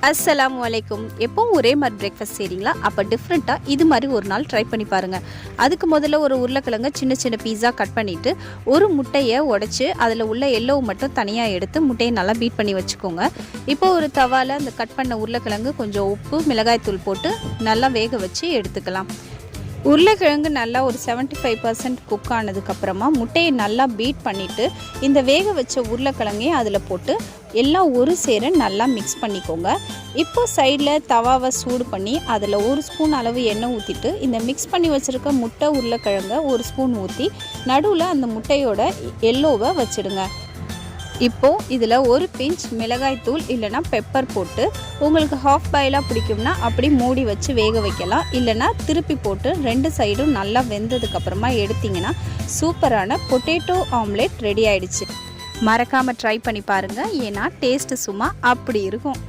அஸ்ஸலாமு அலைக்கும். எப்பவும் ஒரே மாதிரி பிரேக்ஃபாஸ்ட் செய்கிறீங்களா? அப்போ டிஃப்ரெண்ட்டாக இது மாதிரி ஒரு நாள் ட்ரை பண்ணி பாருங்கள். அதுக்கு முதல்ல ஒரு உருளைக்கிழங்கு சின்ன சின்ன பீஸா கட் பண்ணிவிட்டு ஒரு முட்டையை உடைச்சி அதில் உள்ள எல்லோவை மட்டும் தனியாக எடுத்து முட்டையை நல்லா பீட் பண்ணி வச்சுக்கோங்க. இப்போ ஒரு தவாவில் அந்த கட் பண்ண உருளைக்கிழங்கு கொஞ்சம் உப்பு மிளகாய்த்தூள் போட்டு நல்லா வேக வச்சு எடுத்துக்கலாம். உருளைக்கிழங்கு நல்லா ஒரு 75% குக் ஆனதுக்கப்புறமா முட்டையை நல்லா பீட் பண்ணிவிட்டு இந்த வேக வச்ச உருளைக்கிழங்கையும் அதில் போட்டு எல்லாம் ஒரு சேர நல்லா மிக்ஸ் பண்ணிக்கோங்க. இப்போ சைடில் தவாவை சூடு பண்ணி அதில் 1 ஸ்பூன் அளவு எண்ணெய் ஊற்றிட்டு இந்த மிக்ஸ் பண்ணி வச்சுருக்க முட்டை உருளைக்கிழங்கை 1 ஸ்பூன் ஊற்றி நடுவில் அந்த முட்டையோட எல்லோவை வச்சுடுங்க. இப்போது இதில் ஒரு பிஞ்ச் மிளகாய்த்தூள் இல்லைனா பெப்பர் போட்டு உங்களுக்கு ஹாஃப் பாயிலாக பிடிக்கும்னா அப்படி மூடி வச்சு வேக வைக்கலாம். இல்லைனா திருப்பி போட்டு 2 சைடும் நல்லா வெந்ததுக்கப்புறமா எடுத்திங்கன்னா சூப்பரான பொட்டேட்டோ ஆம்லேட் ரெடி ஆகிடுச்சு. மறக்காமல் ட்ரை பண்ணி பாருங்கள், ஏன்னா டேஸ்ட்டு சும்மா அப்படி இருக்கும்.